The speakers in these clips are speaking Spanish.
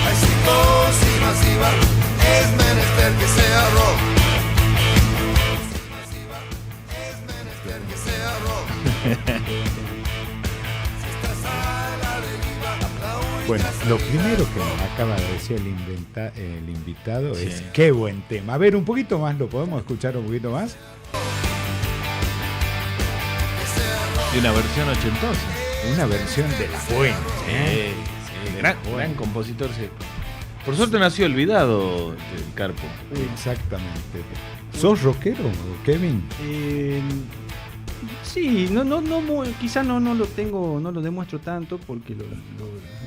Hay psicosis masiva, es menester que sea rock. Masiva, es menester que sea rock. Si estás a la deriva, la única Bueno, lo salida primero es que rock. nos acaba de decir el invitado es Sí. qué buen tema. A ver, un poquito más, ¿lo podemos escuchar un poquito más? Y una versión ochentosa. Una versión de la buena. ¿eh? Sí, gran compositor. Sí. Por suerte nació olvidado el Carpo. Exactamente. ¿Sos rockero, Kevin? Sí, quizás no lo tengo, no lo demuestro tanto porque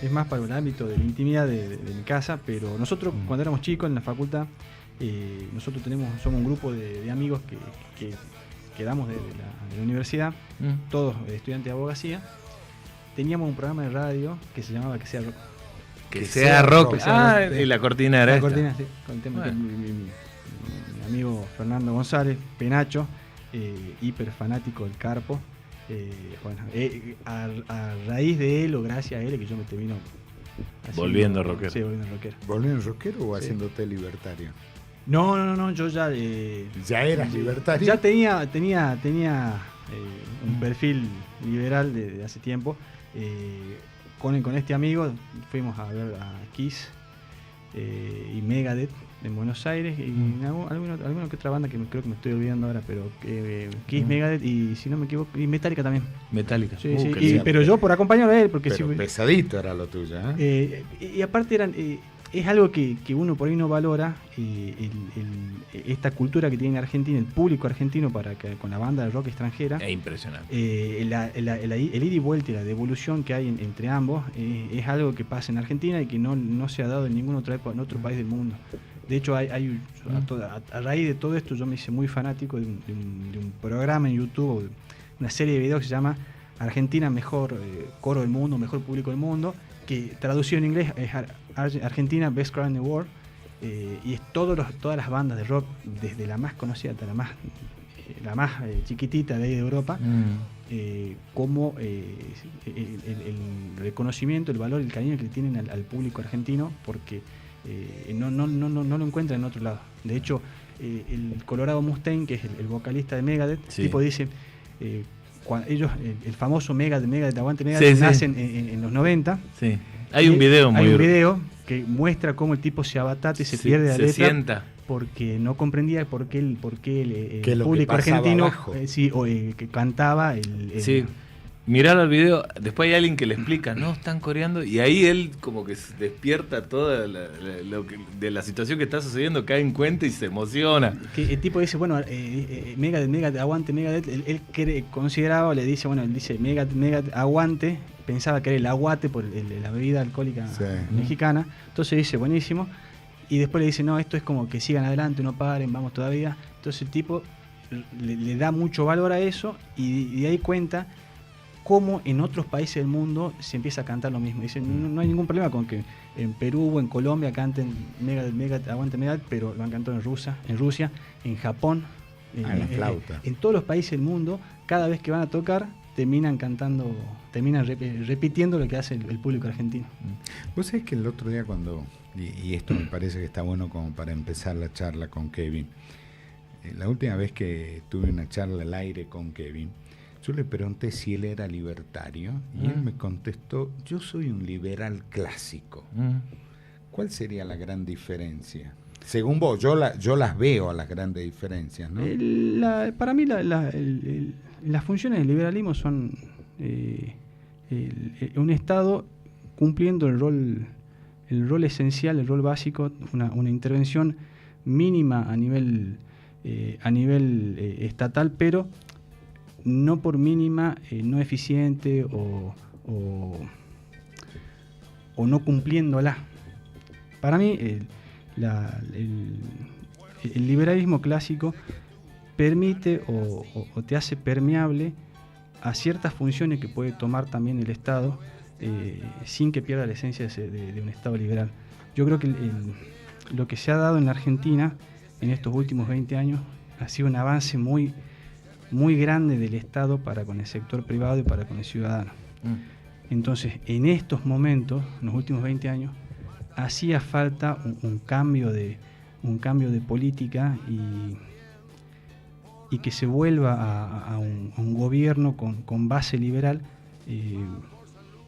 es más para el ámbito de la intimidad de mi casa, pero nosotros cuando éramos chicos en la facultad, nosotros somos un grupo de amigos que quedamos de la universidad, todos estudiantes de abogacía. Teníamos un programa de radio que se llamaba Que sea rock. Que sea rock. rock. Ah, y la cortina era La esta. cortina, sí, con el tema que Bueno. mi amigo Fernando González, Penacho, hiper fanático del Carpo. Bueno, a raíz de él o gracias a él es que yo me termino Volviendo rockero. Sí, volviendo rockero. ¿Volviendo rockero o Sí. haciéndote libertario? No, yo ya ¿Ya eras libertario? ya tenía un perfil liberal de hace tiempo. Con este amigo fuimos a ver a Kiss y Megadeth en Buenos Aires y alguna que otra banda que creo que me estoy olvidando ahora, pero Kiss, Megadeth y si no me equivoco, y Metallica también. Metallica. Sí, qué sí, lindo. pero yo por acompañarlo a él, porque Pero sí, pesadito era lo tuyo, ¿eh? y aparte es algo que uno por ahí no valora, esta cultura que tiene Argentina, el público argentino con la banda de rock extranjera. Es impresionante. El ir y vuelta y la devolución que hay entre ambos es algo que pasa en Argentina y que no se ha dado en ningún otro país del mundo. De hecho, a raíz de todo esto yo me hice muy fanático de un programa en YouTube, una serie de videos que se llama Argentina, mejor coro del mundo, mejor público del mundo, que traducido en inglés es Argentina, Best Crowd in the World, y es todas las bandas de rock, desde la más conocida hasta la más chiquitita de ahí de Europa, como el reconocimiento, el valor, el cariño que le tienen al público argentino, porque no lo encuentran en otro lado. De hecho, el Colorado Mustaine, que es el vocalista de Megadeth, Sí. tipo dice, ellos, el famoso Megadeth, Aguante Megadeth, Sí. nacen en los 90. Sí. Hay un video muy Hay un video que muestra cómo el tipo se abatata y se pierde la se letra sienta. porque no comprendía por qué el ¿Qué es lo que público pasaba argentino abajo? que cantaba Sí. Mirar el video, después hay alguien que le explica, no, están coreando, y ahí él como que se despierta toda de la situación que está sucediendo, cae en cuenta y se emociona. que el tipo dice, bueno, Megadeth, aguante Megadeth, él consideraba, le dice, bueno, él dice Megadeth, aguante, pensaba que era el aguate por la bebida alcohólica Sí. mexicana, entonces dice, buenísimo, y después le dice, no, esto es como que sigan adelante, no paren, vamos todavía, entonces el tipo le da mucho valor a eso y de ahí cuenta cómo en otros países del mundo se empieza a cantar lo mismo. Dice, no hay ningún problema con que en Perú o en Colombia canten Megadeth, aguante Megadeth, pero lo han cantado en Rusia, en Japón, En la flauta. en todos los países del mundo, cada vez que van a tocar terminan repitiendo lo que hace el público argentino. Vos sabés que el otro día y esto me parece que está bueno como para empezar la charla con Kevin, la última vez que tuve una charla al aire con Kevin, yo le pregunté si él era libertario y él me contestó, yo soy un liberal clásico. ¿Cuál sería la gran diferencia? Según vos, yo las veo a las grandes diferencias, ¿no? Para mí las funciones del liberalismo son un Estado cumpliendo el rol esencial, el rol básico, una intervención mínima a nivel estatal, pero no por mínima, no eficiente o no cumpliéndola. Para mí, el liberalismo clásico permite o te hace permeable a ciertas funciones que puede tomar también el Estado sin que pierda la esencia de un Estado liberal. Yo creo que lo que se ha dado en la Argentina en estos últimos 20 años ha sido un avance muy, muy grande del Estado para con el sector privado y para con el ciudadano. Entonces, en estos momentos, en los últimos 20 años, hacía falta un cambio de política y que se vuelva a un gobierno con base liberal,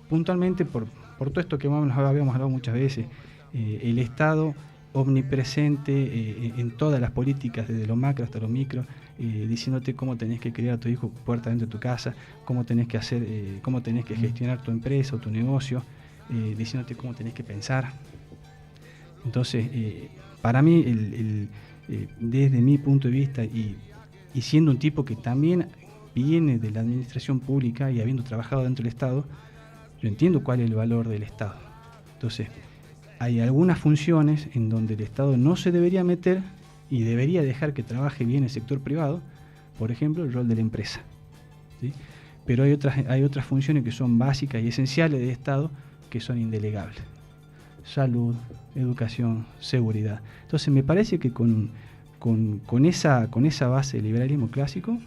puntualmente por todo esto que habíamos hablado muchas veces, el Estado omnipresente en todas las políticas, desde lo macro hasta lo micro, diciéndote cómo tenés que criar a tu hijo puerta dentro de tu casa, cómo tenés que hacer, cómo tenés que gestionar tu empresa o tu negocio, diciéndote cómo tenés que pensar. Entonces, para mí, desde mi punto de vista y siendo un tipo que también viene de la administración pública y habiendo trabajado dentro del Estado, yo entiendo cuál es el valor del Estado. Entonces, hay algunas funciones en donde el Estado no se debería meter y debería dejar que trabaje bien el sector privado, por ejemplo, el rol de la empresa, ¿sí? Pero hay otras funciones que son básicas y esenciales del Estado que son indelegables. Salud, educación, seguridad. Entonces me parece que con esa base del liberalismo clásico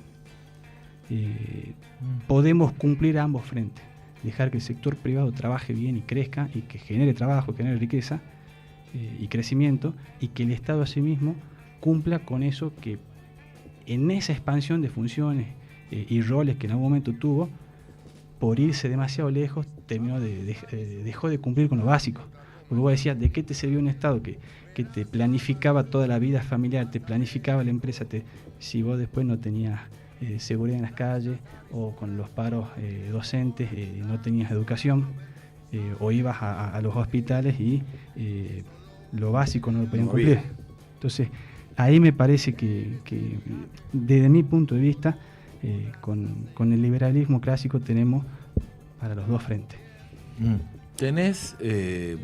podemos cumplir ambos frentes. Dejar que el sector privado trabaje bien y crezca y que genere trabajo, genere riqueza y crecimiento, y que el Estado asimismo cumpla con eso que en esa expansión de funciones y roles que en algún momento tuvo, por irse demasiado lejos, dejó de cumplir con lo básico. Porque vos decías, ¿de qué te sirvió un Estado que te planificaba toda la vida familiar, te planificaba la empresa, si vos después no tenías seguridad en las calles, o con los paros docentes no tenías educación, o ibas a los hospitales y lo básico no lo podían cumplir? Entonces, ahí me parece que desde mi punto de vista, con el liberalismo clásico tenemos para los dos frentes. ¿Tenés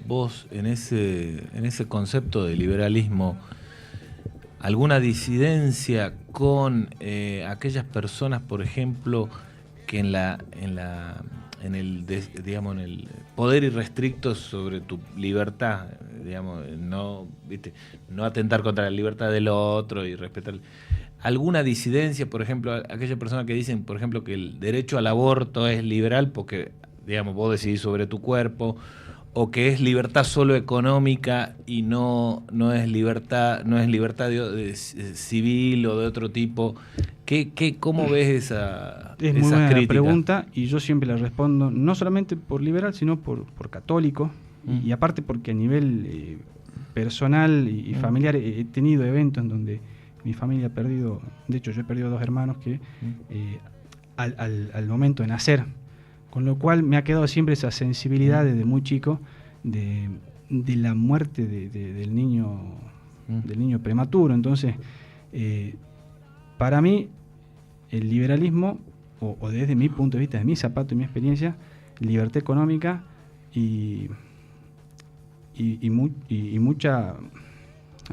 vos en ese concepto de liberalismo alguna disidencia con aquellas personas, por ejemplo, que en el poder irrestricto sobre tu libertad, digamos, no atentar contra la libertad del otro y respetar alguna disidencia, por ejemplo, aquellas personas que dicen, por ejemplo, que el derecho al aborto es liberal porque, digamos, vos decidís sobre tu cuerpo, o que es libertad solo económica y no es libertad civil o de otro tipo? ¿Cómo ves esas críticas? Es muy buena la pregunta, y yo siempre la respondo no solamente por liberal, sino por católico, y aparte porque a nivel personal y familiar he tenido eventos en donde mi familia ha perdido, de hecho yo he perdido 2 hermanos que al momento de nacer, con lo cual me ha quedado siempre esa sensibilidad desde muy chico de la muerte del niño prematuro. Entonces, para mí, el liberalismo, o desde mi punto de vista, de mi zapato y mi experiencia, libertad económica y mucha,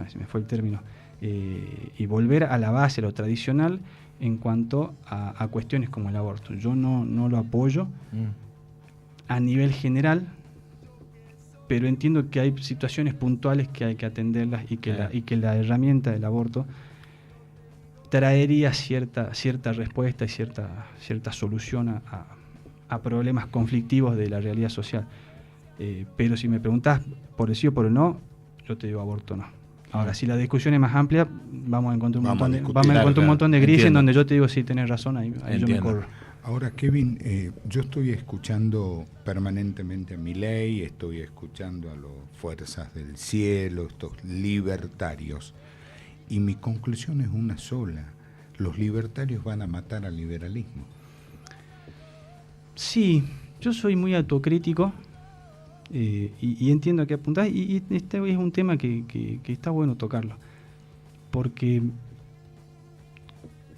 se me fue el término, y volver a la base, a lo tradicional, en cuanto a cuestiones como el aborto. Yo no lo apoyo a nivel general, pero entiendo que hay situaciones puntuales que hay que atenderlas y que la herramienta del aborto traería cierta respuesta y cierta solución a problemas conflictivos de la realidad social. Pero si me preguntás por el sí o por el no, yo te digo aborto no. Ahora, si la discusión es más amplia, vamos a encontrar un montón de grises en donde yo te digo, sí, tenés razón, ahí yo me corro. Ahora, Kevin, yo estoy escuchando permanentemente a Milei, estoy escuchando a las fuerzas del cielo, estos libertarios, y mi conclusión es una sola: los libertarios van a matar al liberalismo. Sí, yo soy muy autocrítico. Y entiendo a qué apuntás, y este es un tema que está bueno tocarlo, porque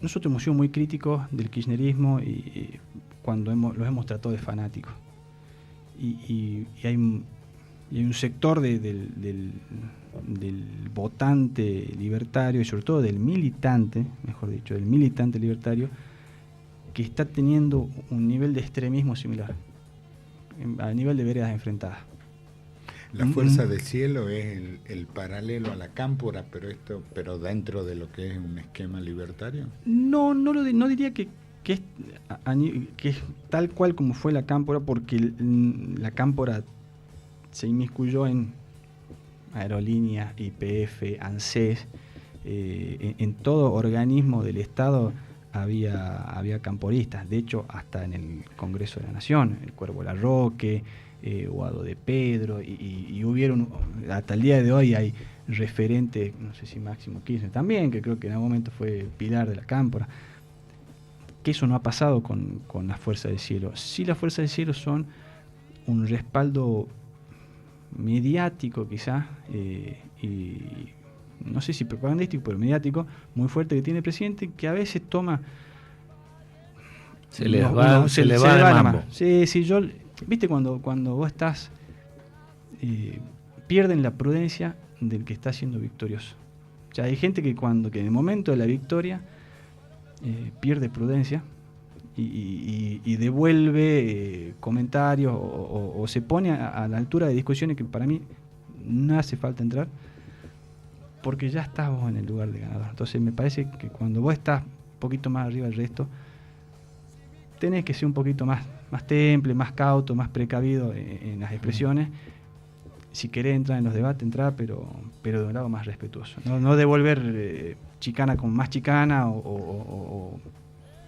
nosotros hemos sido muy críticos del kirchnerismo y cuando los hemos tratado de fanáticos, y hay un sector del votante libertario y sobre todo del militante libertario, que está teniendo un nivel de extremismo similar. a nivel de veredas enfrentadas. La Fuerza del Cielo es el paralelo a la Cámpora, pero dentro de lo que es un esquema libertario. No diría que es tal cual como fue la Cámpora, porque la Cámpora se inmiscuyó en Aerolíneas, YPF, ANSES, en todo organismo del Estado había camporistas. De hecho, hasta en el Congreso de la Nación, el Cuervo Larroque, Guado de Pedro, y hubieron, hasta el día de hoy hay referentes, no sé si Máximo Kirchner también, que creo que en algún momento fue pilar de la Cámpora, que eso no ha pasado con la Fuerza del Cielo. Sí, la Fuerza del Cielo son un respaldo mediático quizás, y no sé si propagandístico, pero mediático, muy fuerte que tiene el presidente, que a veces toma... Se le va de mambo. Sí, viste cuando vos estás... pierden la prudencia del que está siendo victorioso. O sea, hay gente que en el momento de la victoria pierde prudencia y devuelve comentarios o se pone a la altura de discusiones que para mí no hace falta entrar, porque ya estás vos en el lugar de ganador. Entonces me parece que cuando vos estás un poquito más arriba del resto, tenés que ser un poquito más temple, más cauto, más precavido en las expresiones. Si querés entrar en los debates, entrar, pero de un lado más respetuoso. No devolver chicana con más chicana o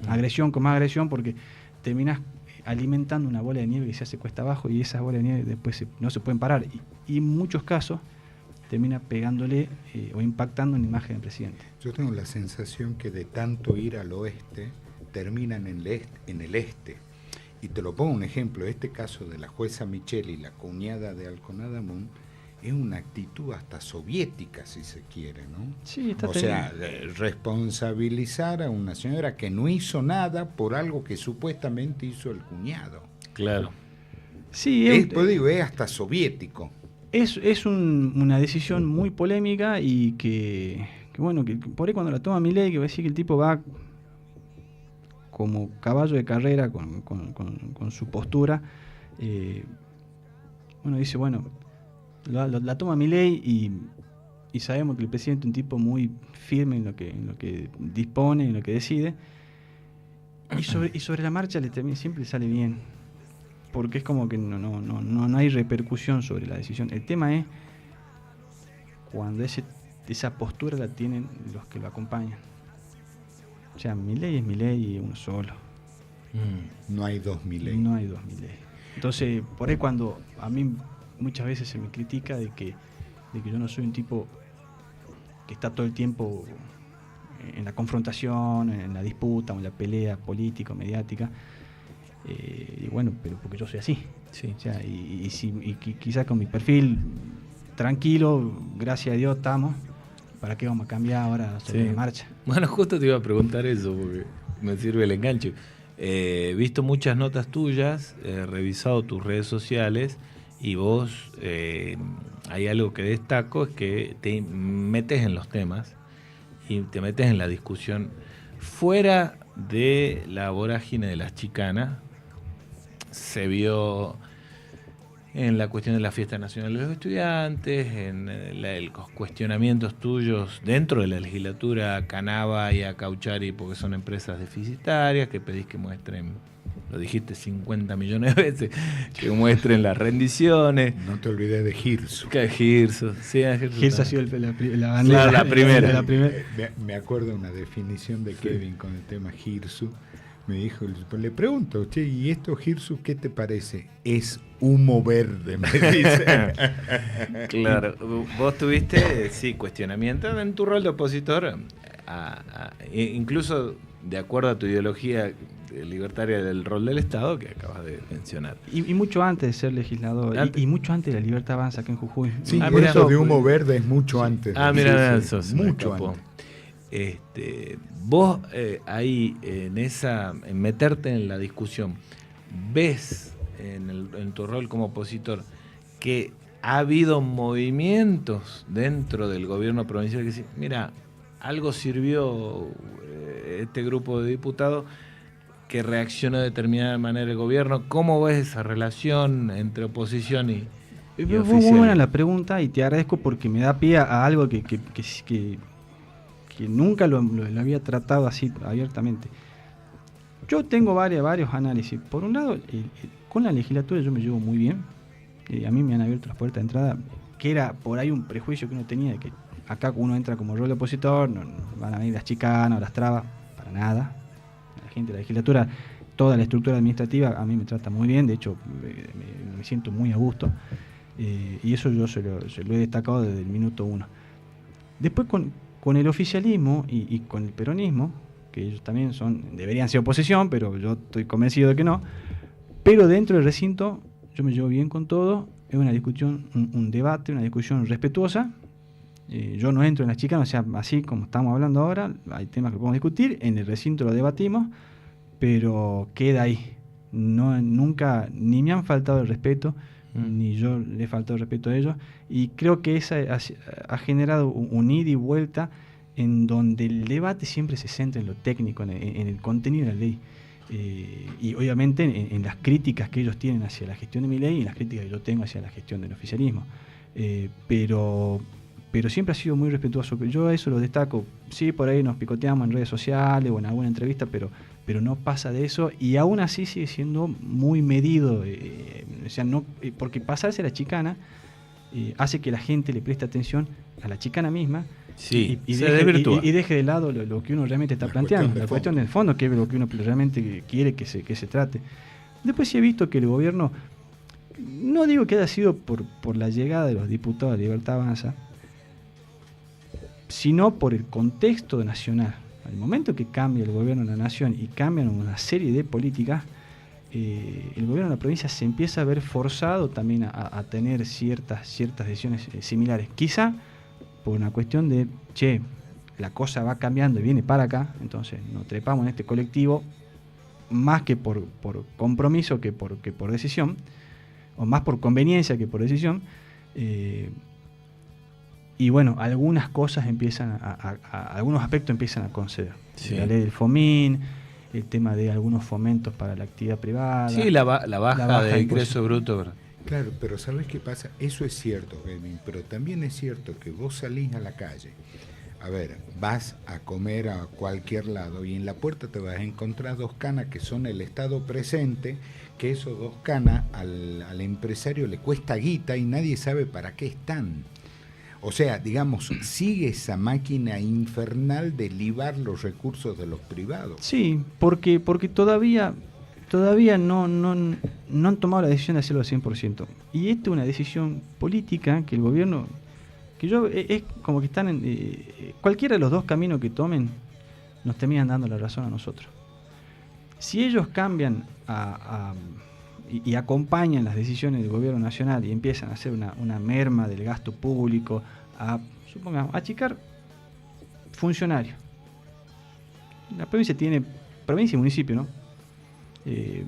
agresión con más agresión, porque terminás alimentando una bola de nieve que se hace cuesta abajo, y esas bolas de nieve después no se pueden parar. Y en muchos casos termina pegándole o impactando en la imagen del presidente. Yo tengo la sensación que de tanto ir al oeste, terminan en el este. Y te lo pongo un ejemplo, este caso de la jueza Micheli, la cuñada de Alconada-Amón, es una actitud hasta soviética, si se quiere, ¿no? Sí, está responsabilizar a una señora que no hizo nada por algo que supuestamente hizo el cuñado. Claro. Sí, es hasta soviético. Es una decisión muy polémica y que bueno, que por ahí cuando la toma Milei, que va a decir que el tipo va como caballo de carrera con su postura, dice, la toma Milei y sabemos que el presidente es un tipo muy firme en lo que dispone, en lo que decide, y sobre la marcha siempre sale bien, porque es como que no hay repercusión sobre la decisión. El tema es cuando esa postura la tienen los que lo acompañan. O sea, Milei es Milei y uno solo. No hay dos Milei. No hay dos Milei. Entonces, por ahí cuando a mí muchas veces se me critica de que yo no soy un tipo que está todo el tiempo en la confrontación, en la disputa, o en la pelea política, mediática, pero porque yo soy así. Sí. O sea, quizás con mi perfil tranquilo, gracias a Dios estamos. ¿Para qué vamos a cambiar ahora sobre la marcha? Bueno, justo te iba a preguntar eso, porque me sirve el enganche. He visto muchas notas tuyas, he revisado tus redes sociales, y vos, hay algo que destaco, es que te metes en los temas y te metes en la discusión fuera de la vorágine de las chicanas. Se vio en la cuestión de la Fiesta Nacional de los Estudiantes, en los cuestionamientos tuyos dentro de la legislatura a Canava y a Cauchari, porque son empresas deficitarias, que pedís que muestren, lo dijiste 50 millones de veces, que muestren las rendiciones. No te olvides de Girsu. Girsu, sí, Girsu ha sido la bandera. Claro, la primera. Me acuerdo una definición de Kevin con el tema Girsu. Me dijo, le pregunto, che, ¿y esto, Girsu, qué te parece? Es humo verde, me dice. Claro, vos tuviste, cuestionamiento en tu rol de opositor, incluso de acuerdo a tu ideología libertaria del rol del Estado que acabas de mencionar. Y mucho antes de ser legislador, y mucho antes de la Libertad Avanza aquí en Jujuy. Sí, eso de humo verde es mucho antes. Mira, eso mucho antes. Vos ahí en meterte en la discusión, ves en tu rol como opositor que ha habido movimientos dentro del gobierno provincial que dicen, mira, algo sirvió este grupo de diputados que reaccionó de determinada manera el gobierno. ¿Cómo ves esa relación entre oposición y Fue oficial? muy buena la pregunta y te agradezco porque me da pie a algo que nunca lo había tratado así abiertamente. Yo tengo varios análisis. Por un lado, con la legislatura yo me llevo muy bien. A mí me han abierto las puertas de entrada, que era por ahí un prejuicio que uno tenía de que acá uno entra como rol de opositor, no van a venir las chicanas o las trabas, para nada. La gente de la legislatura, toda la estructura administrativa a mí me trata muy bien, de hecho me siento muy a gusto. Y eso yo se lo he destacado desde el minuto uno. Después con el oficialismo y con el peronismo, que ellos también deberían ser oposición, pero yo estoy convencido de que no, pero dentro del recinto yo me llevo bien con todo, es una discusión, un debate, una discusión respetuosa. Yo no entro en las chicanas, o sea, así como estamos hablando ahora, hay temas que podemos discutir, en el recinto lo debatimos, pero queda ahí. Nunca, ni me han faltado el respeto, ni yo le he faltado el respeto a ellos, y creo que esa ha generado un ida y vuelta en donde el debate siempre se centra en lo técnico, en el contenido de la ley, y obviamente en las críticas que ellos tienen hacia la gestión de mi ley y las críticas que yo tengo hacia la gestión del oficialismo, pero siempre ha sido muy respetuoso. Yo a eso lo destaco. Sí, por ahí nos picoteamos en redes sociales o en alguna entrevista, pero no pasa de eso, y aún así sigue siendo muy medido. O sea, no, porque pasarse a la chicana hace que la gente le preste atención a la chicana misma, Sí, y se deje, desvirtúa. y deje de lado lo que uno realmente está planteando, la cuestión del fondo, que es lo que uno realmente quiere que se trate. Después sí he visto que el gobierno, no digo que haya sido por la llegada de los diputados de Libertad Avanza, sino por el contexto nacional. Al momento que cambia el gobierno de la nación y cambian una serie de políticas, el gobierno de la provincia se empieza a ver forzado también a tener ciertas decisiones similares. Quizá por una cuestión de, la cosa va cambiando y viene para acá, entonces nos trepamos en este colectivo, más que por compromiso que por decisión, o más por conveniencia que por decisión. Y bueno, algunas cosas algunos aspectos empiezan a conceder. Sí. La ley del FOMIN, el tema de algunos fomentos para la actividad privada. Sí, la baja de ingreso bruto, ¿verdad? Claro, pero ¿sabes qué pasa? Eso es cierto, Kevin, pero también es cierto que vos salís a la calle, a ver, vas a comer a cualquier lado y en la puerta te vas a encontrar 2 canas que son el Estado presente, que esos 2 canas al empresario le cuesta guita y nadie sabe para qué están. O sea, digamos, sigue esa máquina infernal de libar los recursos de los privados. Sí, porque todavía no han tomado la decisión de hacerlo al 100%. Y esta es una decisión política que el gobierno, es como que están cualquiera de los 2 caminos que tomen, nos terminan dando la razón a nosotros. Si ellos cambian y acompañan las decisiones del gobierno nacional y empiezan a hacer una merma del gasto público, supongamos, achicar funcionarios. La provincia tiene, provincia y municipio, ¿no?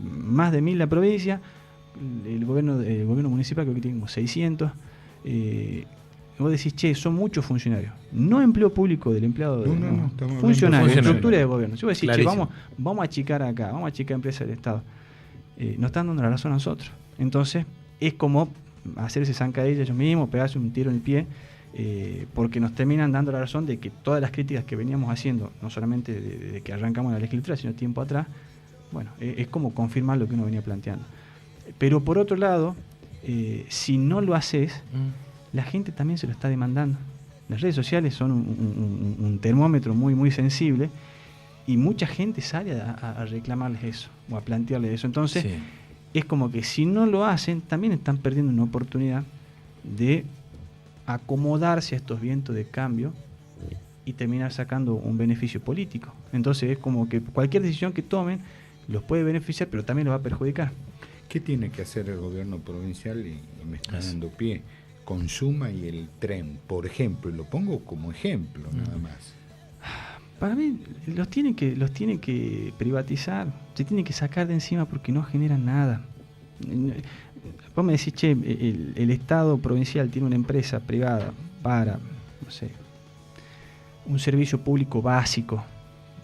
Más de 1000 la provincia, el gobierno municipal creo que tiene como 600. Vos decís, son muchos funcionarios. No empleo público del empleado, funcionarios, estructura de gobierno. Si vos decís, vamos a achicar acá, vamos a achicar empresas del Estado. Nos están dando la razón a nosotros. Entonces, es como hacerse zancadilla ellos mismos, pegarse un tiro en el pie, porque nos terminan dando la razón de que todas las críticas que veníamos haciendo, no solamente desde que arrancamos la legislatura, sino tiempo atrás, bueno, es como confirmar lo que uno venía planteando. Pero por otro lado, si no lo haces, la gente también se lo está demandando. Las redes sociales son un termómetro muy, muy sensible, y mucha gente sale a reclamarles eso, o a plantearles eso. Entonces, es como que si no lo hacen, también están perdiendo una oportunidad de acomodarse a estos vientos de cambio y terminar sacando un beneficio político. Entonces, es como que cualquier decisión que tomen los puede beneficiar, pero también los va a perjudicar. ¿Qué tiene que hacer el gobierno provincial? Y me está dando pie. Consuma y el tren, por ejemplo, y lo pongo como ejemplo nada más. Para mí los tienen que privatizar, se tienen que sacar de encima porque no generan nada. Vos me decís, el Estado provincial tiene una empresa privada para, no sé, un servicio público básico.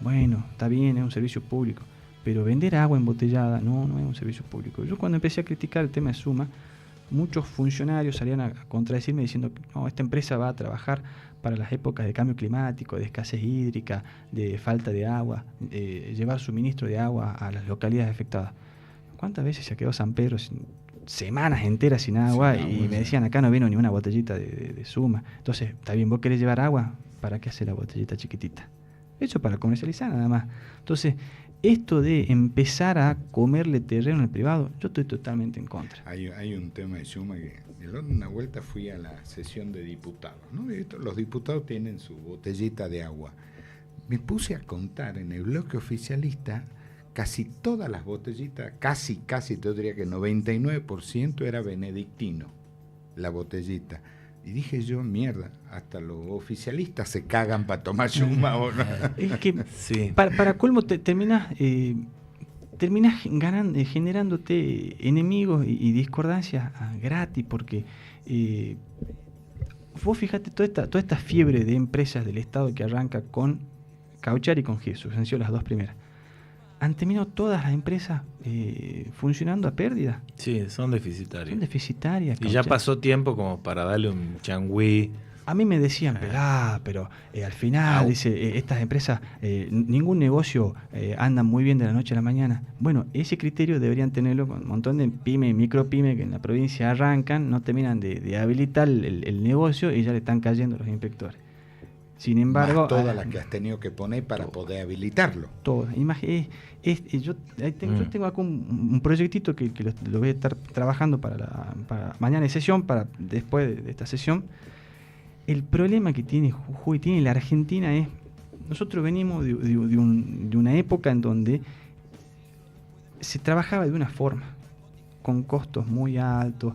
Bueno, está bien, es un servicio público, pero vender agua embotellada no es un servicio público. Yo cuando empecé a criticar el tema de Suma, muchos funcionarios salían a contradecirme diciendo que no, esta empresa va a trabajar para las épocas de cambio climático, de escasez hídrica, de falta de agua, llevar suministro de agua a las localidades afectadas. ¿Cuántas veces se ha quedado San Pedro semanas enteras sin agua? Y me decían, acá no vino ni una botellita de Suma. Entonces, está bien, vos querés llevar agua, ¿para qué hacer la botellita chiquitita? Eso para comercializar nada más. Entonces, esto de empezar a comerle terreno al privado, yo estoy totalmente en contra. Hay un tema de Suma que una vuelta fui a la sesión de diputados, ¿no? Los diputados tienen su botellita de agua. Me puse a contar en el bloque oficialista casi todas las botellitas, casi, yo diría que 99% era benedictino, la botellita. Y dije yo, mierda, hasta los oficialistas se cagan para tomar Suma, ¿o no? Es que Sí. para colmo terminás generándote enemigos y discordancias gratis, porque vos fíjate toda esta fiebre de empresas del Estado que arranca con Cauchar y con Jesús, han sido las dos primeras. Han terminado todas las empresas funcionando a pérdida. Sí, son deficitarios. Son deficitarias. Y ya pasó tiempo como para darle un changüí. A mí me decían, pero al final, dice, estas empresas, ningún negocio anda muy bien de la noche a la mañana. Bueno, ese criterio deberían tenerlo con un montón de pymes y micropymes que en la provincia arrancan, no terminan de habilitar el negocio y ya le están cayendo los inspectores. Sin embargo, más todas las que has tenido que poner para poder habilitarlo. Todas. Yo tengo acá un proyectito que lo voy a estar trabajando para mañana de sesión, para después de esta sesión. El problema que tiene Jujuy, tiene la Argentina es, nosotros venimos de una época en donde se trabajaba de una forma, con costos muy altos,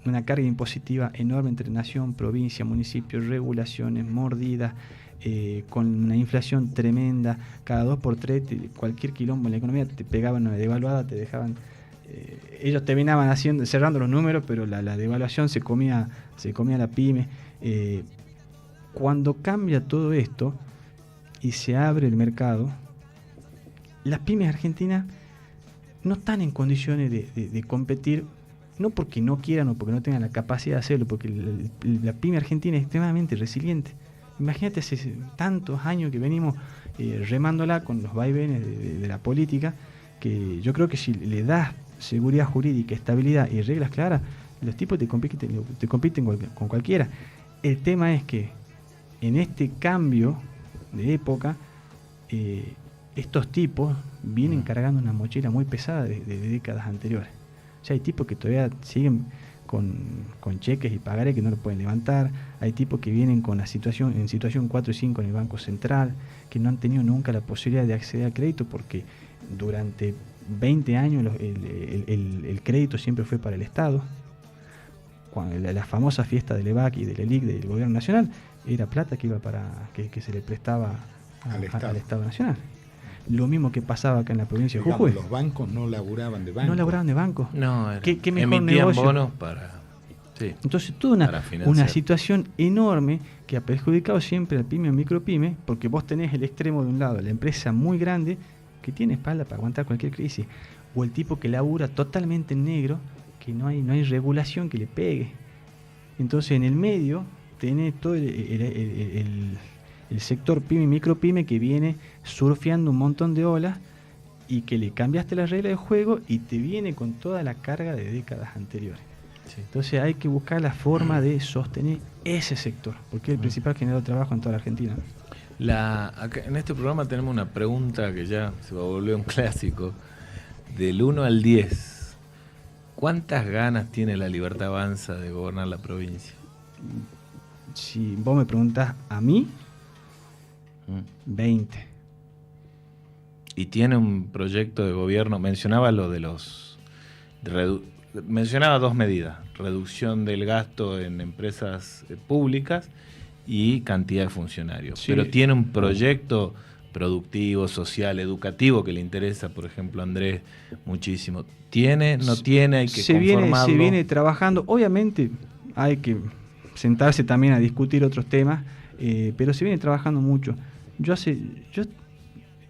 una carga impositiva enorme entre nación, provincia, municipio, regulaciones, mordidas, con una inflación tremenda, cada 2x3, cualquier quilombo en la economía te pegaban una devaluada, te dejaban... ellos terminaban cerrando los números, pero la devaluación se comía la pyme. Cuando cambia todo esto y se abre el mercado, las pymes argentinas no están en condiciones de competir, no porque no quieran o porque no tengan la capacidad de hacerlo, porque la pyme argentina es extremadamente resiliente. Imagínate, hace tantos años que venimos remándola con los vaivenes de la política, que yo creo que si le das seguridad jurídica, estabilidad y reglas claras, los tipos te compiten con cualquiera. El tema es que en este cambio de época, estos tipos vienen cargando una mochila muy pesada de décadas anteriores. O sea, hay tipos que todavía siguen con cheques y pagarés que no lo pueden levantar. Hay tipos que vienen en situación 4 y 5 en el Banco Central, que no han tenido nunca la posibilidad de acceder al crédito porque durante 20 años el crédito siempre fue para el Estado. Cuando la famosa fiesta del EVAC y del ELIC del Gobierno Nacional era plata que iba que se le prestaba al Estado Nacional. Lo mismo que pasaba acá en la provincia de Jujuy. Los bancos no laburaban de bancos. No laburaban de bancos. No, ¿Qué mejor emitían negocio? bonos para... Sí, entonces, toda para financiar. una situación enorme que ha perjudicado siempre al pyme y al micropyme, porque vos tenés el extremo de un lado, la empresa muy grande que tiene espalda para aguantar cualquier crisis, o el tipo que labura totalmente en negro, que no hay regulación que le pegue. Entonces, en el medio tenés todo el sector pyme y micropyme que viene surfeando un montón de olas y que le cambiaste la regla de juego y te viene con toda la carga de décadas anteriores. Sí. Entonces hay que buscar la forma de sostener ese sector, porque es el principal generador de trabajo en toda la Argentina. Acá en este programa tenemos una pregunta que ya se va a volver un clásico. Del 1 al 10, ¿cuántas ganas tiene la Libertad Avanza de gobernar la provincia? Si vos me preguntás a mí, 20. Y tiene un proyecto de gobierno, mencionaba lo de mencionaba dos medidas, reducción del gasto en empresas públicas y cantidad de funcionarios. Sí. Pero tiene un proyecto productivo, social, educativo que le interesa, por ejemplo, a Andrés muchísimo. ¿Tiene? ¿No tiene? Hay que conformarlo. Se viene trabajando. Obviamente hay que sentarse también a discutir otros temas, pero se viene trabajando mucho.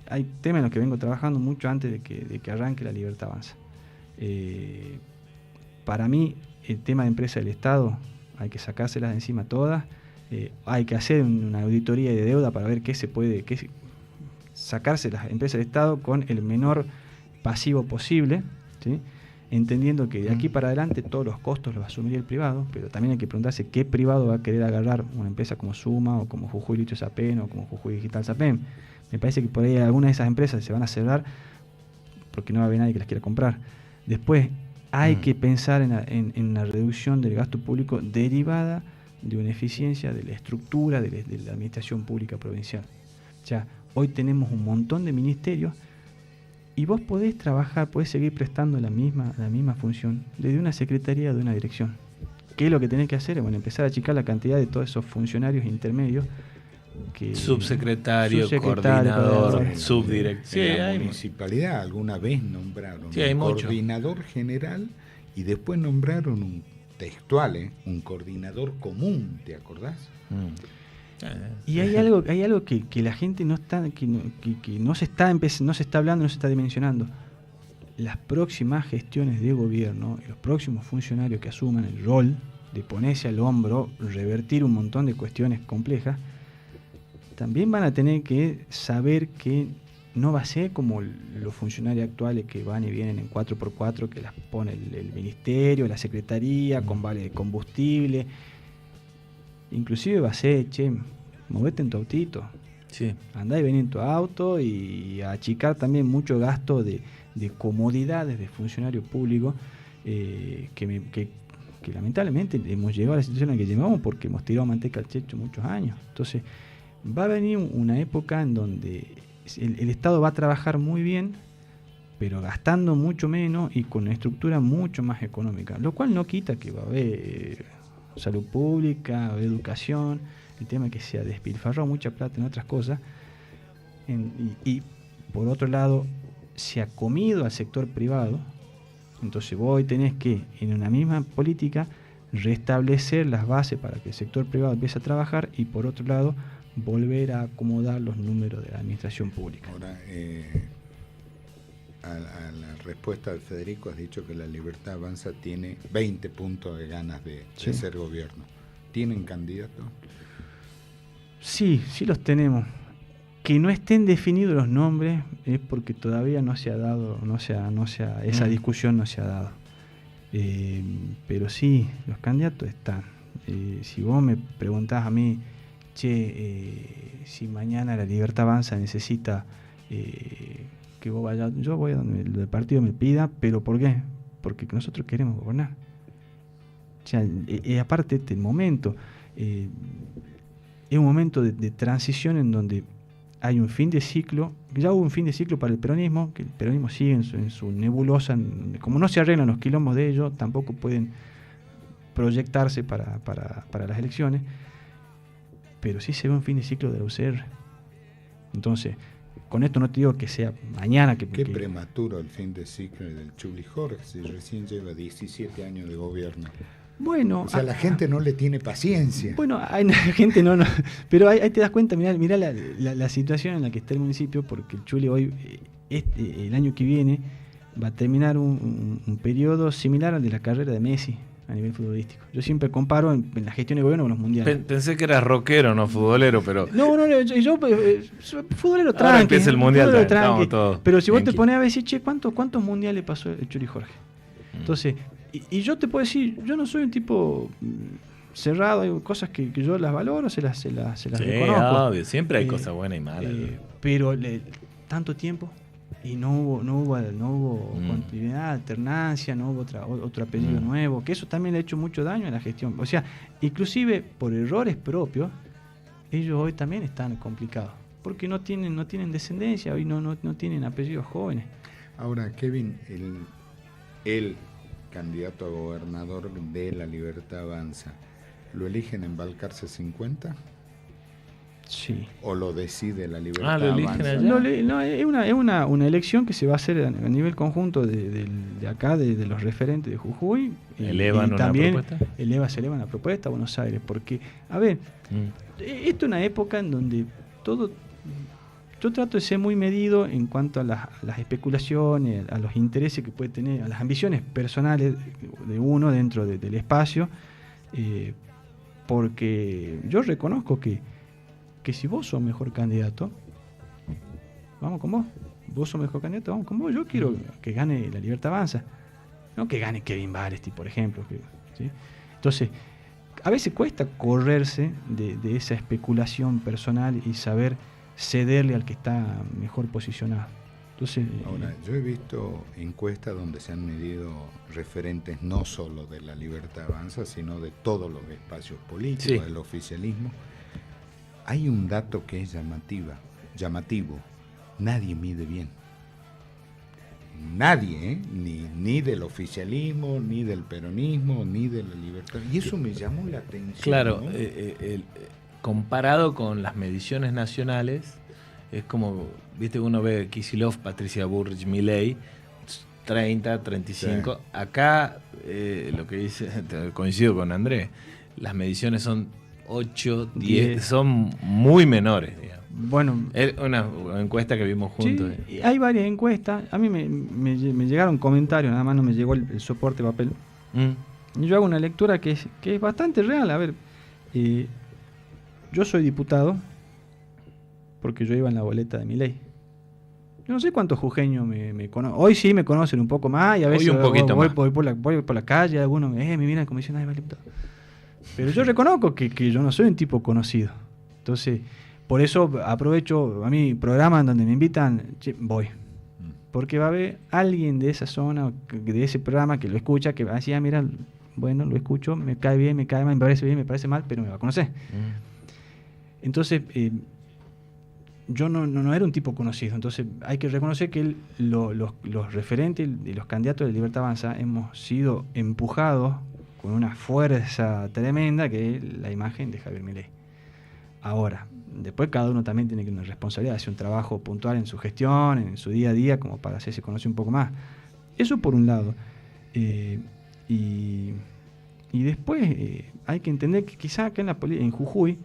hay temas en los que vengo trabajando mucho antes de que arranque La Libertad Avanza. Para mí, el tema de empresa del Estado hay que sacárselas de encima todas. Hay que hacer una auditoría de deuda para ver qué se puede, sacarse las empresas del Estado con el menor pasivo posible, ¿sí? Entendiendo que de aquí para adelante todos los costos los asumiría el privado, pero también hay que preguntarse qué privado va a querer agarrar una empresa como Suma o como Jujuy Litio Sapen o como Jujuy Digital Sapen. Me parece que por ahí algunas de esas empresas se van a cerrar porque no va a haber nadie que las quiera comprar. Después hay que pensar en la reducción del gasto público derivada de una eficiencia de la estructura de la administración pública provincial. O sea, hoy tenemos un montón de ministerios y vos podés trabajar, podés seguir prestando la misma función desde una secretaría o de una dirección. ¿Qué es lo que tenés que hacer? Bueno, empezar a achicar la cantidad de todos esos funcionarios intermedios. Subsecretario, coordinador, subdirector. Sí, en la municipalidad alguna vez nombraron un coordinador general y después nombraron un textual, un coordinador común, ¿te acordás? Y hay algo que la gente no está, que no se está hablando, no se está dimensionando. Las próximas gestiones de gobierno, los próximos funcionarios que asuman el rol de ponerse al hombro, revertir un montón de cuestiones complejas, también van a tener que saber que no va a ser como los funcionarios actuales que van y vienen en 4x4, que las pone el ministerio, la secretaría, con vale de combustible. Inclusive va a ser, movete en tu autito. Sí. Andá y vení en tu auto y a achicar también mucho gasto de comodidades de funcionario público que lamentablemente hemos llegado a la situación en la que llegamos porque hemos tirado manteca al checho muchos años. Entonces va a venir una época en donde el Estado va a trabajar muy bien, pero gastando mucho menos y con una estructura mucho más económica, lo cual no quita que va a haber salud pública, educación, el tema es que se ha despilfarrado mucha plata en otras cosas, y por otro lado se ha comido al sector privado. Entonces vos tenés que, en una misma política, restablecer las bases para que el sector privado empiece a trabajar y por otro lado volver a acomodar los números de la administración pública. Ahora, a la respuesta de Federico has dicho que La Libertad Avanza tiene 20 puntos de ganas de ser gobierno. ¿Tienen candidatos? Sí los tenemos. Que no estén definidos los nombres es porque todavía no se ha dado, esa discusión no se ha dado. Pero sí, los candidatos están. Si vos me preguntás a mí, si mañana La Libertad Avanza necesita que vos vayas, yo voy a donde el partido me pida, pero ¿por qué? Porque nosotros queremos gobernar. O sea, aparte este momento, es un momento de transición en donde hay un fin de ciclo, ya hubo un fin de ciclo para el peronismo, que el peronismo sigue en su nebulosa, como no se arreglan los quilombos de ellos, tampoco pueden proyectarse para las elecciones, pero sí se ve un fin de ciclo de la UCR. Entonces, con esto no te digo que sea mañana que... Qué prematuro el fin de ciclo del Chuli Jorge, si recién lleva 17 años de gobierno. Bueno, o sea, la gente no le tiene paciencia. Bueno, la gente no, pero ahí te das cuenta, mirá la situación en la que está el municipio, porque el Chuli hoy, el año que viene, va a terminar un periodo similar al de la carrera de Messi a nivel futbolístico. Yo siempre comparo en la gestión de gobierno con los mundiales. Pensé que eras rockero, no futbolero, pero... No, yo futbolero tranqui. Ahora empieza el mundial, tranqui. Todos. Pero si vos te pones a decir, ¿cuántos mundiales pasó el Chuli Jorge? Entonces... Y yo te puedo decir, yo no soy un tipo cerrado, hay cosas que yo las valoro, se las reconozco. Obvio, siempre hay cosas buenas y malas. Pero tanto tiempo y no hubo continuidad, alternancia, no hubo otro apellido nuevo, que eso también le ha hecho mucho daño a la gestión. O sea, inclusive por errores propios, ellos hoy también están complicados, porque no tienen descendencia, hoy no tienen apellidos jóvenes. Ahora, Kevin, el candidato a gobernador de La Libertad Avanza, ¿lo eligen en Balcarce 50? Sí. ¿O lo decide La Libertad lo eligen Avanza? allá. No, es una elección que se va a hacer a nivel conjunto de acá, de los referentes de Jujuy. ¿Elevan y también una propuesta? se eleva una propuesta a Buenos Aires, porque, a ver, esto es una época en donde todo yo trato de ser muy medido en cuanto a las especulaciones, a los intereses que puede tener, a las ambiciones personales de uno dentro del espacio, porque yo reconozco que si vos sos mejor candidato, vamos con vos. Vos sos mejor candidato, vamos con vos. Yo quiero que gane La Libertad Avanza, no que gane Kevin Balesti, por ejemplo. ¿Sí? Entonces, a veces cuesta correrse de esa especulación personal y saber cederle al que está mejor posicionado. Entonces, ahora, yo he visto encuestas donde se han medido referentes no solo de La Libertad Avanza, sino de todos los espacios políticos, sí, del oficialismo. Hay un dato que es llamativo. Nadie mide bien. Nadie, ni del oficialismo, ni del peronismo, ni de La Libertad. Y eso me llamó la atención. Claro, ¿no? comparado con las mediciones nacionales, es como, viste, uno ve Kicillof, Patricia Bullrich, Milei, 30, 35. Sí. Acá, lo que dice, coincido con Andrés, las mediciones son 8, 10, son muy menores, digamos. Bueno, es una encuesta que vimos juntos. Sí, hay varias encuestas. A mí me llegaron comentarios, nada más no me llegó el soporte papel. Y yo hago una lectura que es bastante real. A ver, yo soy diputado porque yo iba en la boleta de Milei. Yo no sé cuántos jujeños me conocen. Hoy sí me conocen un poco más y a veces voy por la calle, algunos me miran como dicen, ay, va diputado. Pero yo reconozco que yo no soy un tipo conocido. Entonces, por eso aprovecho a mi programa en donde me invitan, voy. Porque va a haber alguien de esa zona, de ese programa que lo escucha, que va a decir, mira, bueno, lo escucho, me cae bien, me cae mal, me parece bien, me parece mal, pero me va a conocer. Entonces, yo no era un tipo conocido. Entonces, hay que reconocer que los referentes y los candidatos de Libertad Avanza hemos sido empujados con una fuerza tremenda que es la imagen de Javier Milei. Ahora, después cada uno también tiene una responsabilidad, hacer un trabajo puntual en su gestión, en su día a día, como para hacerse conocer un poco más. Eso por un lado. Y después hay que entender que quizás acá en Jujuy,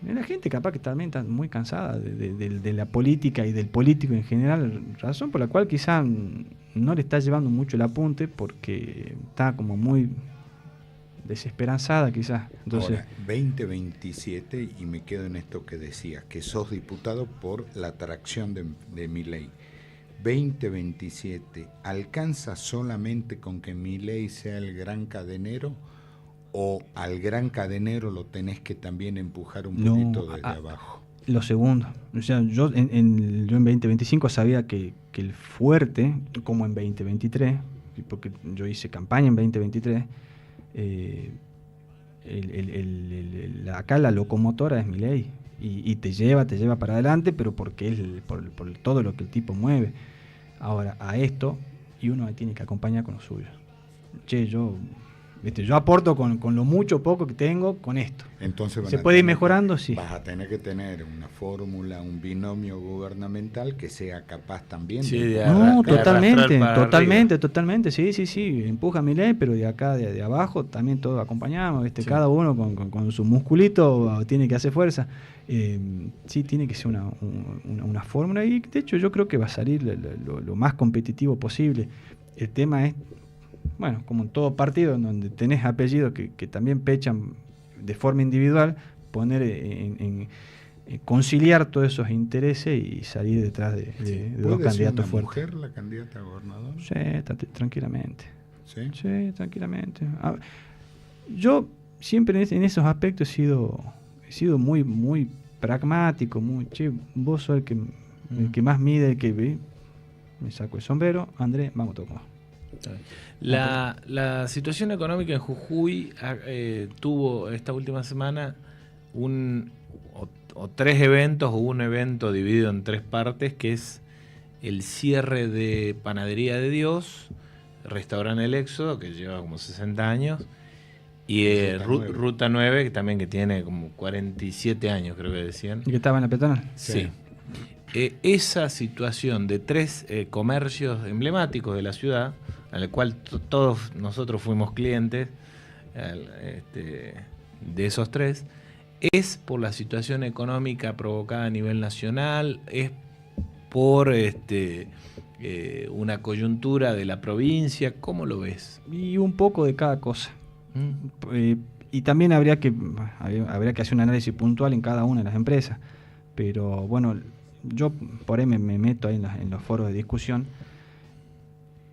la gente capaz que también está muy cansada de la política y del político en general, razón por la cual quizás no le está llevando mucho el apunte porque está como muy desesperanzada quizás. Entonces, ahora, 2027, y me quedo en esto que decías, que sos diputado por la atracción de Milei. 2027, ¿alcanza solamente con que Milei sea el gran cadenero o al gran cadenero lo tenés que también empujar un poquito desde abajo? Lo segundo. O sea, yo en 2025 sabía que el fuerte, como en 2023, porque yo hice campaña en 2023, acá la locomotora es Milei y te lleva para adelante, pero porque es por todo lo que el tipo mueve. Ahora, a esto, y uno tiene que acompañar con lo suyo. Yo aporto con lo mucho o poco que tengo con esto. Entonces ¿se puede ir mejorando? Sí. Vas a tener que tener una fórmula, un binomio gubernamental que sea capaz también de totalmente, sí, empuja a Milei, pero de acá, de abajo, también todos acompañamos, sí. Cada uno con su musculito tiene que hacer fuerza. Sí, tiene que ser una fórmula, y de hecho yo creo que va a salir lo más competitivo posible. El tema es, bueno, como en todo partido en donde tenés apellidos que también pechan de forma individual, poner en conciliar todos esos intereses y salir detrás de dos candidatos fuertes. ¿Puede ser una mujer la candidata a gobernador? Sí, tranquilamente. ¿Sí? Sí, tranquilamente. Yo siempre en esos aspectos he sido muy, muy pragmático, vos sos el que más mide, el que ve. Me saco el sombrero, Andrés, vamos todos. La situación económica en Jujuy tuvo esta última semana tres eventos o un evento dividido en tres partes, que es el cierre de Panadería de Dios, Restaurante El Éxodo, que lleva como 60 años, y Ruta 9, que tiene como 47 años, creo que decían. ¿Y que estaba en la peatonal? Sí. Esa situación de tres comercios emblemáticos de la ciudad, al cual todos nosotros fuimos clientes de esos tres, ¿Es por la situación económica provocada a nivel nacional? ¿Es por una coyuntura de la provincia? ¿Cómo lo ves? Y un poco de cada cosa. Y también habría que hacer un análisis puntual en cada una de las empresas. Pero bueno, yo por ahí me meto ahí en los foros de discusión.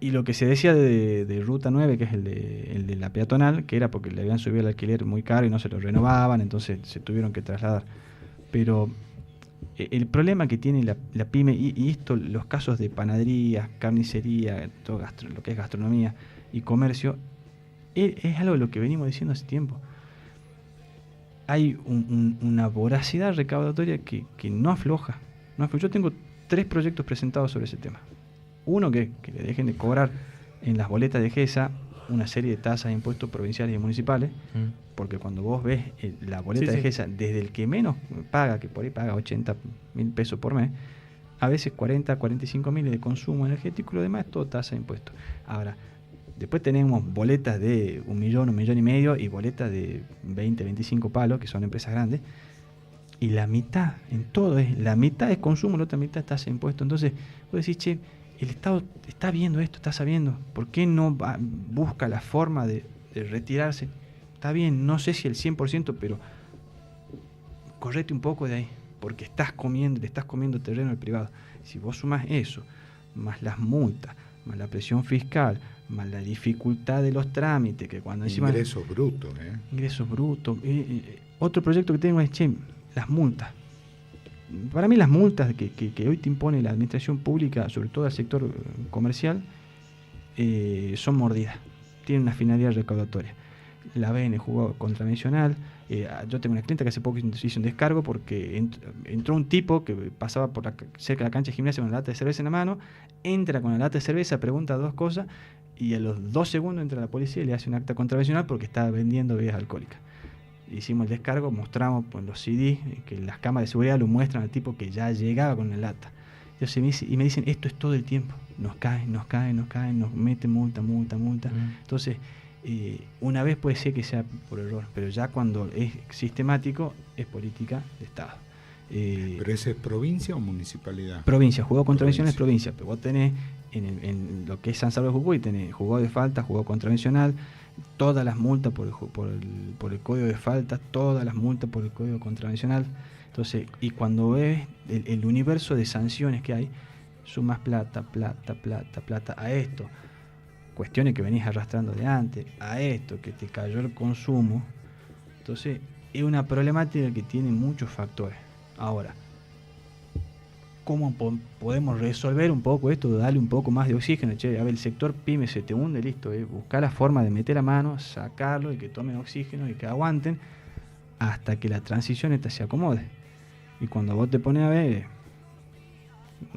Y lo que se decía de Ruta 9, que es el de la peatonal, que era porque le habían subido el alquiler muy caro y no se lo renovaban, entonces se tuvieron que trasladar. Pero el problema que tiene la pyme, y esto, los casos de panadería, carnicería, todo lo que es gastronomía y comercio, es algo de lo que venimos diciendo hace tiempo. Hay una voracidad recaudatoria que no afloja. Yo tengo 3 proyectos presentados sobre ese tema. Uno, que le dejen de cobrar en las boletas de GESA una serie de tasas e impuestos provinciales y municipales, porque cuando vos ves la boleta de GESA, desde el que menos paga, que por ahí paga 80.000 pesos por mes, a veces 40-45.000 de consumo energético, y lo demás es todo tasa de impuestos. Ahora, después tenemos boletas de 1 millón, 1,5 millones y boletas de 20-25 palos, que son empresas grandes, y la mitad, en todo, la mitad es consumo, la otra mitad es tasa de impuestos. Entonces, vos decís, che, el Estado está viendo esto, está sabiendo, ¿por qué no busca la forma de retirarse? Está bien, no sé si el 100%, pero correte un poco de ahí, porque le estás comiendo terreno al privado. Si vos sumás eso, más las multas, más la presión fiscal, más la dificultad de los trámites, que cuando encima... Ingresos brutos, Ingresos brutos. Otro proyecto que tengo es, las multas. Para mí las multas que hoy te impone la administración pública, sobre todo al sector comercial, son mordidas. Tienen una finalidad recaudatoria. La ABN jugó contravencional. Yo tengo una clienta que hace poco hizo un descargo porque entró un tipo que pasaba cerca de la cancha de gimnasia con una lata de cerveza en la mano, entra con la lata de cerveza, pregunta 2 cosas y a los 2 segundos entra la policía y le hace un acta contravencional porque estaba vendiendo bebidas alcohólicas. Hicimos el descargo, mostramos por los CD, que las cámaras de seguridad lo muestran al tipo que ya llegaba con la lata. Entonces me dicen, esto es todo el tiempo. Nos caen, nos meten multa. Entonces, una vez puede ser que sea por error, pero ya cuando es sistemático, es política de Estado. ¿Pero ese es provincia o municipalidad? Provincia, jugó contravencional es provincia, pero vos tenés en lo que es San Salvador de Jujuy, tenés jugó de falta, jugó contravencional, todas las multas por el código de falta, todas las multas por el código contravencional. Entonces, y cuando ves el universo de sanciones que hay, sumas plata a esto, cuestiones que venís arrastrando de antes, a esto que te cayó el consumo. Entonces, es una problemática que tiene muchos factores. Ahora, ¿cómo podemos resolver un poco esto, darle un poco más de oxígeno? Che, a ver, el sector pyme se te hunde, listo, buscar la forma de meter la mano, sacarlo y que tomen oxígeno y que aguanten hasta que la transición esta se acomode. Y cuando vos te pones a ver,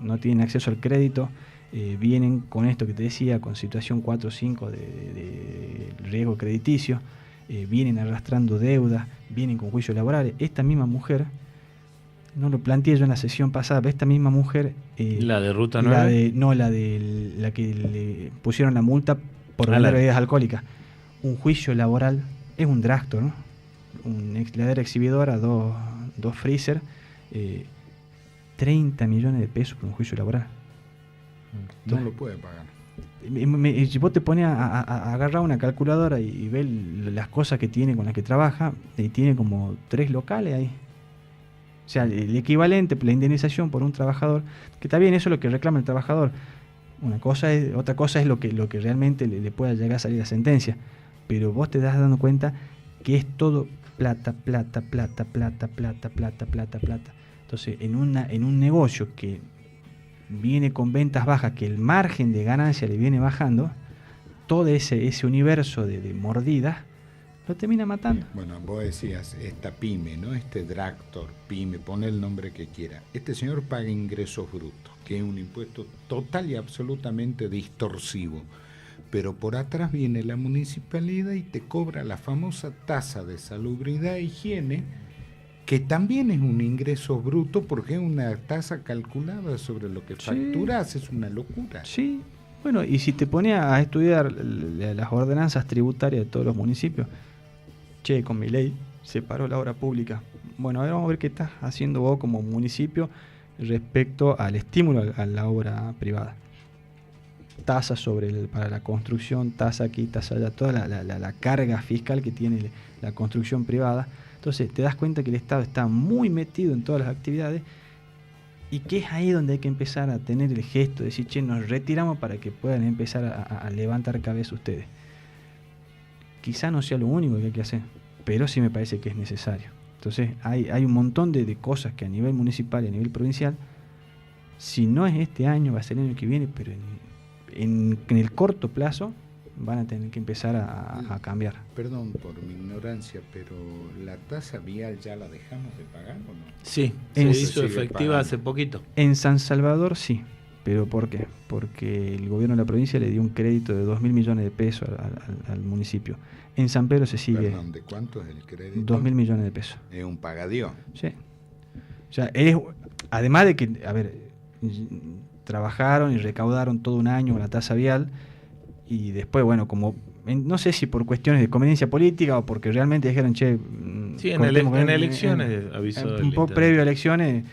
no tienen acceso al crédito, vienen con esto que te decía, con situación 4 o 5 de riesgo crediticio, vienen arrastrando deudas, vienen con juicios laborales. Esta misma mujer, no lo planteé yo en la sesión pasada, pero esta misma mujer... ¿La de Ruta 9? La que le pusieron la multa por vender bebidas alcohólicas. Un juicio laboral, es un dragstore, ¿no? Le da exhibidora, dos freezer, 30 millones de pesos por un juicio laboral. No lo puede pagar. Si vos te pones a agarrar una calculadora y ves las cosas que tiene con las que trabaja, y tiene como 3 locales ahí. O sea, el equivalente, la indemnización por un trabajador, que está bien, eso es lo que reclama el trabajador. Otra cosa es lo que realmente le pueda llegar a salir la sentencia. Pero vos te das dando cuenta que es todo plata. Entonces, en un negocio que viene con ventas bajas, que el margen de ganancia le viene bajando, todo ese universo de mordidas lo termina matando. Bueno, vos decías, esta pyme, ¿no? Este dragstore, pyme, pone el nombre que quiera. Este señor paga ingresos brutos, que es un impuesto total y absolutamente distorsivo. Pero por atrás viene la municipalidad y te cobra la famosa tasa de salubridad e higiene, que también es un ingreso bruto porque es una tasa calculada sobre lo que facturas, es una locura. Sí, bueno, y si te pones a estudiar las ordenanzas tributarias de todos los municipios, con mi ley se paró la obra pública bueno, a ver, vamos a ver qué estás haciendo vos como municipio respecto al estímulo a la obra privada. Tasa para la construcción, tasa aquí, tasa allá, toda la carga fiscal que tiene la construcción privada. Entonces te das cuenta que el Estado está muy metido en todas las actividades y que es ahí donde hay que empezar a tener el gesto de decir, che, nos retiramos para que puedan empezar a levantar cabeza ustedes. Quizá no sea lo único que hay que hacer, pero sí me parece que es necesario. Entonces hay un montón de cosas que a nivel municipal y a nivel provincial, si no es este año, va a ser el año que viene, pero en el corto plazo van a tener que empezar a cambiar. Perdón por mi ignorancia, pero ¿la tasa vial ya la dejamos de pagar o no? Sí, se hizo efectiva pagando hace poquito. En San Salvador sí, pero ¿por qué? Porque el gobierno de la provincia le dio un crédito de 2.000 millones de pesos al municipio. En San Pedro se sigue. Perdón, ¿de cuánto es el crédito? 2.000 millones de pesos. Es un pagadío. Sí. O sea, además de que, a ver, trabajaron y recaudaron todo un año con la tasa vial y después, bueno, como no sé si por cuestiones de conveniencia política o porque realmente dijeron, che, sí, en elecciones avisó. Un poco previo a elecciones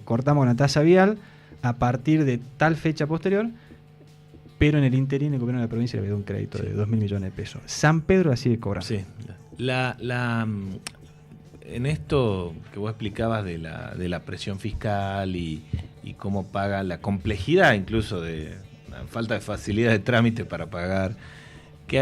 cortamos la tasa vial a partir de tal fecha posterior, pero en el interín el gobierno de la provincia le dio un crédito de 2.000 millones de pesos. San Pedro la sigue cobrando. Sí. En esto que vos explicabas de la presión fiscal y cómo paga, la complejidad incluso de la falta de facilidad de trámite para pagar, que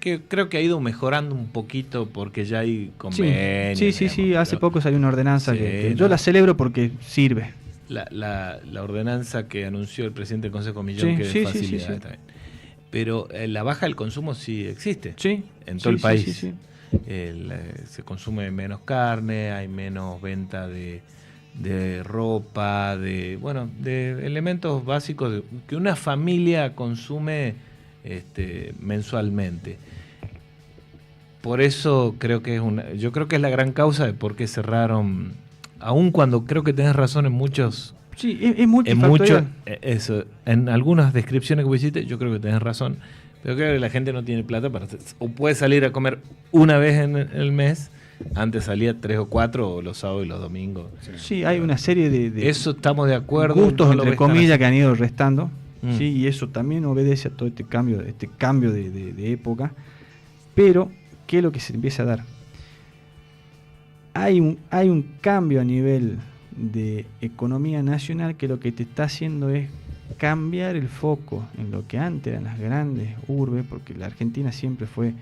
que creo que ha ido mejorando un poquito porque ya hay convenios. Sí, hace poco salió una ordenanza que yo la celebro porque sirve. La ordenanza que anunció el presidente del Consejo Millón, que es facilidad también. Pero la baja del consumo sí existe en todo el país. Sí. Se consume menos carne, hay menos venta de ropa, de elementos básicos que una familia consume mensualmente. Por eso creo que yo creo que es la gran causa de por qué cerraron, aun cuando creo que tenés razón en muchos. Sí, es multifactorial. En algunas descripciones que vos hiciste, yo creo que tenés razón. Pero creo que la gente no tiene plata o puede salir a comer una vez en el mes. Antes salía 3 o 4 los sábados y los domingos. Sí, hay una serie de eso estamos de acuerdo. Gustos, entre comillas, que han ido restando. Sí, y eso también obedece a todo este cambio de época. Pero, ¿qué es lo que se empieza a dar? Hay un cambio a nivel de economía nacional que lo que te está haciendo es cambiar el foco en lo que antes eran las grandes urbes, porque la Argentina siempre fue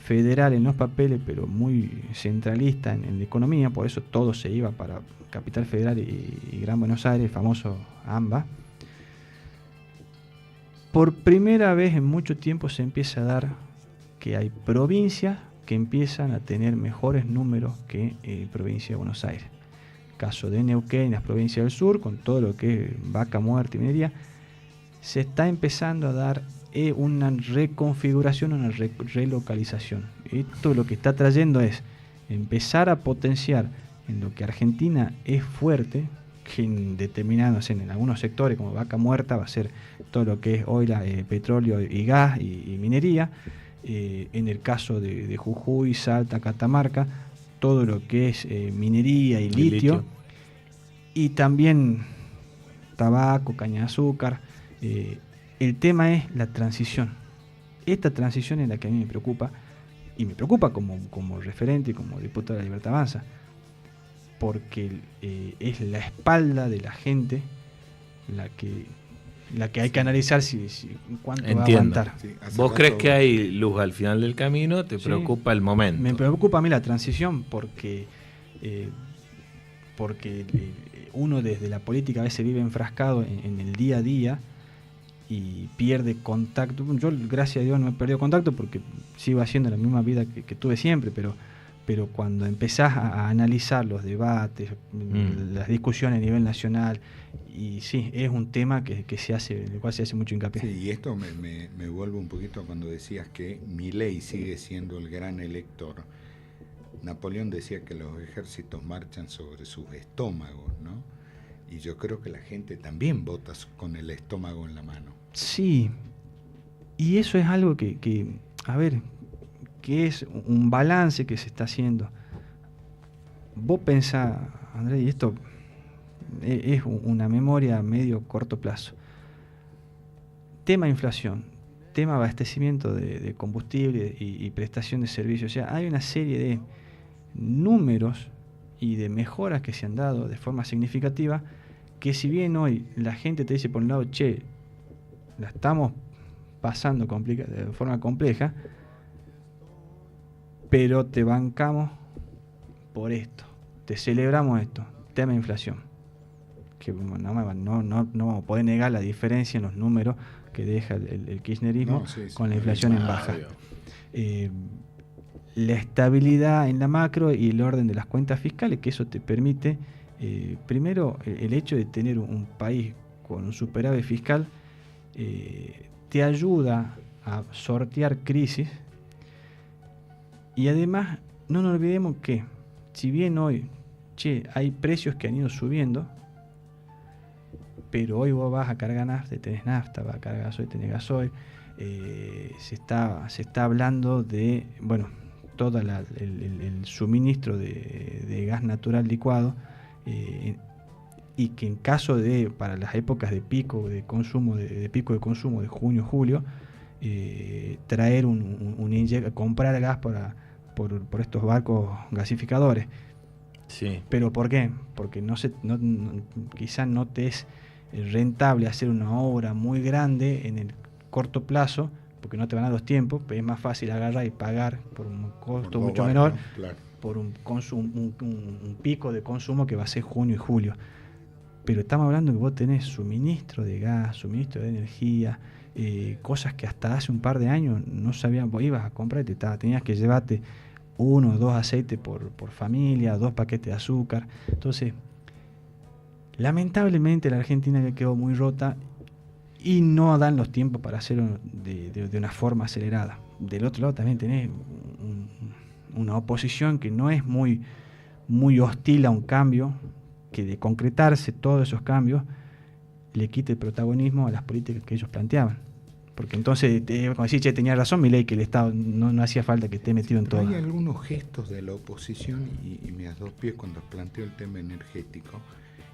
federal en los papeles, pero muy centralista en la economía, por eso todo se iba para Capital Federal y Gran Buenos Aires, el famoso AMBA. Por primera vez en mucho tiempo se empieza a dar que hay provincias que empiezan a tener mejores números que provincia de Buenos Aires. Caso de Neuquén, las provincias del sur, con todo lo que es vaca muerta y minería, se está empezando a dar una reconfiguración, una relocalización. Esto lo que está trayendo es empezar a potenciar en lo que Argentina es fuerte, que en algunos sectores como vaca muerta va a ser todo lo que es hoy petróleo y gas y minería. En el caso de Jujuy, Salta, Catamarca, todo lo que es minería y litio. Y también tabaco, caña de azúcar. El tema es la transición. Esta transición es la que a mí me preocupa, y me preocupa como referente, como diputado de la Libertad Avanza, porque es la espalda de la gente la que hay que analizar cuánto va a aguantar. Sí, ¿Vos crees que hay luz al final del camino? ¿Te preocupa el momento? Me preocupa a mí la transición porque uno desde la política a veces vive enfrascado en el día a día y pierde contacto. Yo, gracias a Dios, no he perdido contacto porque sigo haciendo la misma vida que tuve siempre, pero cuando empezás a analizar los debates, las discusiones a nivel nacional, y sí, es un tema en el cual se hace mucho hincapié. Sí, y esto me vuelve un poquito cuando decías que Milei sigue siendo el gran elector. Napoleón decía que los ejércitos marchan sobre sus estómagos, ¿no? Y yo creo que la gente también vota con el estómago en la mano. Sí, y eso es algo que es un balance que se está haciendo. vos pensás, Andrés, y esto es una memoria a medio corto plazo. Tema inflación, tema abastecimiento de combustible y prestación de servicios. O sea, hay una serie de números y de mejoras que se han dado de forma significativa, que si bien hoy la gente te dice por un lado, che, la estamos pasando de forma compleja, pero te bancamos por esto, te celebramos esto, tema de inflación, que no vamos a poder negar la diferencia en los números que deja el kirchnerismo con la inflación en baja. La estabilidad en la macro y el orden de las cuentas fiscales, que eso te permite, primero, el hecho de tener un país con un superávit fiscal, te ayuda a sortear crisis, y además no nos olvidemos que si bien hoy hay precios que han ido subiendo, pero hoy vos vas a cargar nafta, tenés nafta, vas a cargar gasoil, tenés gasoil, se está hablando de, bueno, todo el suministro de gas natural licuado, y que en caso de, para las épocas de pico de consumo, de junio, julio, traer comprar gas por estos barcos gasificadores. Sí. ¿Pero por qué? Porque quizás no te es rentable hacer una obra muy grande en el corto plazo, porque no te van a dar los tiempos, pero es más fácil agarrar y pagar por un costo mucho menor, claro, por un pico de consumo que va a ser junio y julio. Pero estamos hablando que vos tenés suministro de gas, suministro de energía, cosas que hasta hace un par de años no sabían. Vos ibas a comprar y tenías que llevarte 1 o 2 aceites por familia, 2 paquetes de azúcar. Entonces, lamentablemente la Argentina quedó muy rota y no dan los tiempos para hacerlo de una forma acelerada. Del otro lado también tenés una oposición que no es muy hostil a un cambio, que de concretarse todos esos cambios le quite el protagonismo a las políticas que ellos planteaban. Porque entonces, como decís, tenía razón Milei, que el Estado no hacía falta que esté metido en todo. Hay algunos gestos de la oposición, y me das dos pies cuando planteo el tema energético,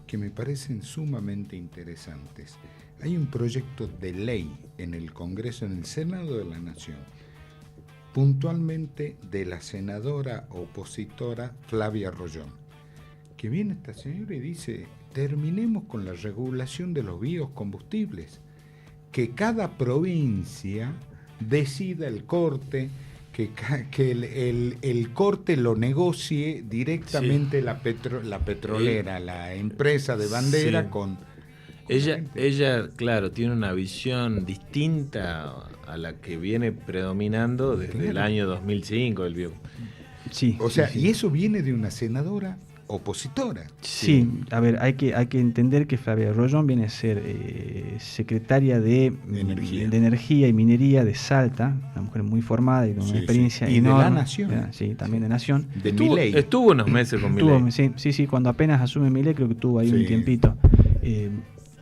que me parecen sumamente interesantes. Hay un proyecto de ley en el Congreso, en el Senado de la Nación, puntualmente de la senadora opositora Flavia Rollón, que viene esta señora y dice: terminemos con la regulación de los biocombustibles, que cada provincia decida el corte, que el corte lo negocie directamente la petrolera, la empresa de bandera, con ella, claro, tiene una visión distinta a la que viene predominando desde el año 2005 el bio. Sí, o sea, y eso viene de una senadora opositora. Sí, a ver, hay que entender que Flavia Rollón viene a ser secretaria de energía y minería de Salta, una mujer muy formada y con una experiencia enorme. De la Nación. Sí, también de Nación. De Milei. Estuvo unos meses con Milei. Sí, cuando apenas asume Milei, creo que estuvo ahí un tiempito.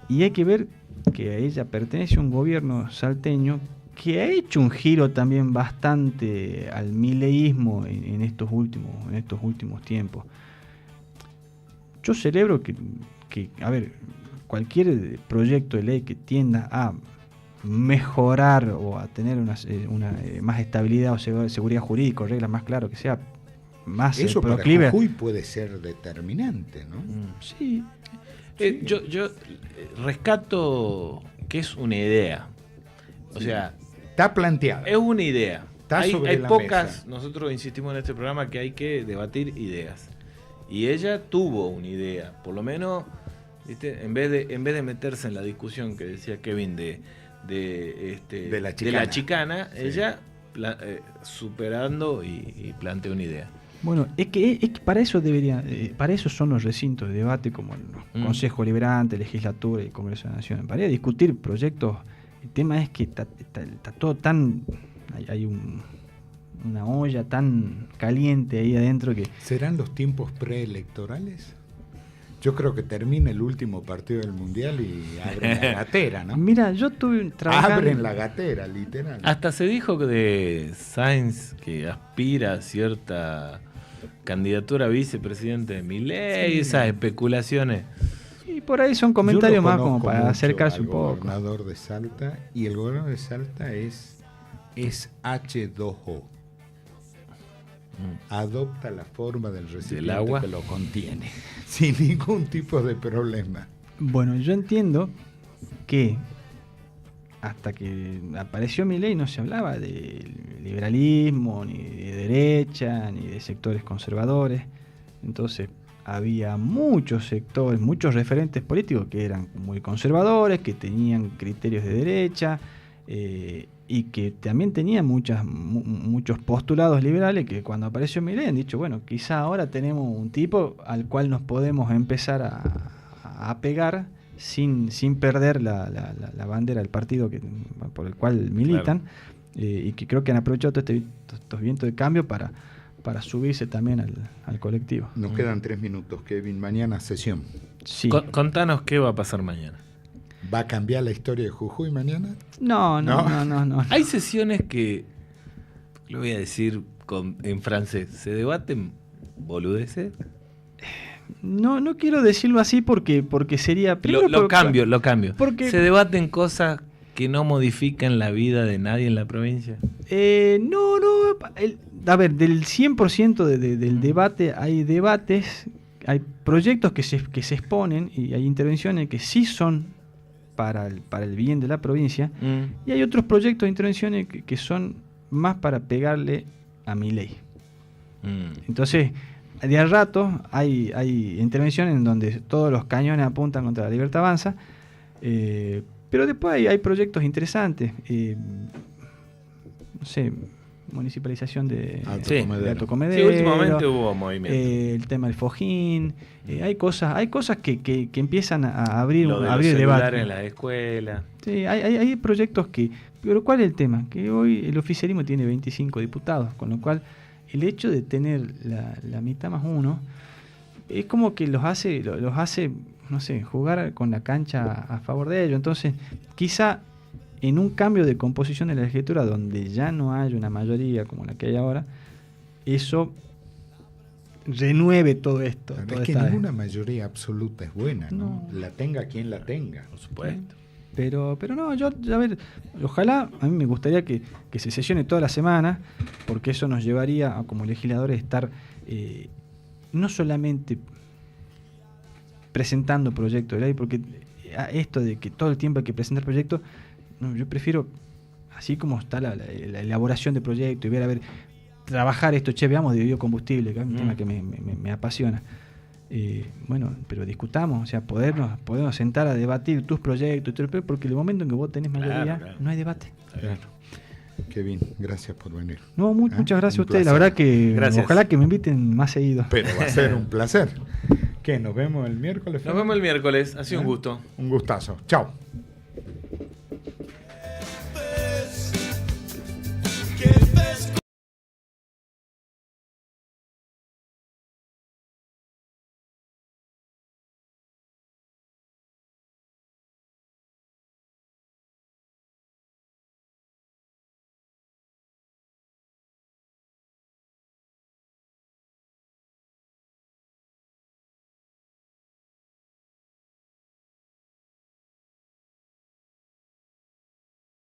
Y hay que ver que a ella pertenece a un gobierno salteño que ha hecho un giro también bastante al mileísmo en estos últimos tiempos. Yo celebro que a ver, cualquier proyecto de ley que tienda a mejorar o a tener una más estabilidad o seguridad jurídica, reglas más claras, que sea más proclive. Eso para Jujuy puede ser determinante, ¿no? Sí. Yo rescato que es una idea. O sea, está planteada. Es una idea. Hay la pocas, mesa. Nosotros insistimos en este programa que hay que debatir ideas. Y ella tuvo una idea, por lo menos, ¿viste? En vez de meterse en la discusión que decía Kevin de la chicana, sí. Ella superando y planteó una idea. Bueno, es que para eso para eso son los recintos de debate como el Consejo Deliberante, Legislatura y Congreso de la Nación, para discutir proyectos. El tema es que está todo tan, hay una olla tan caliente ahí adentro que... ¿Serán los tiempos preelectorales? Yo creo que termina el último partido del Mundial y abren la gatera, ¿no? Mira, yo estuve trabajando... Abren la gatera, literal. Hasta se dijo de Sainz que aspira a cierta candidatura a vicepresidente de Milei, esas especulaciones. Y por ahí son comentarios Yo lo más como conozco para mucho acercarse al un poco. gobernador de Salta, y el gobernador de Salta es H2O. Adopta la forma del recipiente agua? que lo contiene, sin ningún tipo de problema. Bueno, yo entiendo que hasta que apareció Milei no se hablaba de liberalismo, ni de derecha, ni de sectores conservadores. Entonces había muchos sectores, muchos referentes políticos que eran muy conservadores, que tenían criterios de derecha, y que también tenían muchos postulados liberales, que cuando apareció Milei han dicho, bueno, quizá ahora tenemos un tipo al cual nos podemos empezar a pegar sin perder la bandera del partido por el cual militan, y que creo que han aprovechado estos vientos de cambio para subirse también al colectivo. Nos quedan 3 minutos, Kevin. Mañana sesión. Sí. Contanos qué va a pasar mañana. ¿Va a cambiar la historia de Jujuy mañana? No. Hay sesiones que, lo voy a decir en francés, se debaten boludeces. No quiero decirlo así porque sería... Lo cambio. Porque- ¿Se debaten cosas que no modifican la vida de nadie en la provincia? No. A ver, del 100% del debate, hay debates, hay proyectos que se exponen y hay intervenciones que sí son para el bien de la provincia, y hay otros proyectos de intervenciones que son más para pegarle a Milei. Entonces, de a rato hay intervenciones en donde todos los cañones apuntan contra la Libertad Avanza, pero después hay proyectos interesantes. No sé, municipalización de Alto Sí. Comedero. de Alto Sí, Comedero, últimamente hubo movimiento. el tema del Fojín, hay cosas que empiezan a abrir Lo de los abrir celulares debate. en la escuela. Sí, hay proyectos pero ¿cuál es el tema? Que hoy el oficialismo tiene 25 diputados, con lo cual el hecho de tener la mitad más uno es como que los hace, no sé, jugar con la cancha a favor de ellos. Entonces, quizá en un cambio de composición de la legislatura donde ya no hay una mayoría como la que hay ahora, eso renueve todo esto. Pero toda es que esta- ninguna mayoría absoluta es buena, ¿no? No. La tenga quien la tenga. Por supuesto. Pero no, yo, a ver, ojalá, a mí me gustaría que se sesione toda la semana, porque eso nos llevaría a, como legisladores, estar no solamente presentando proyectos de ley, porque esto de que todo el tiempo hay que presentar proyectos, no, yo prefiero, así como está la elaboración de proyectos, y ver, a ver, trabajar esto, veamos de biocombustible, que es un tema que me apasiona. Bueno, pero discutamos, o sea, podernos sentar a debatir tus proyectos, porque el momento en que vos tenés mayoría, Claro. no hay debate. Kevin, gracias por venir. No, muchas gracias a Un ustedes, la placer. verdad que Gracias. ojalá que me inviten más seguido. Pero va a ser un placer. ¿Qué? ¿Nos vemos el miércoles? Nos vemos el miércoles. Ha sido un ¿Eh? gusto. Un gustazo. Chao.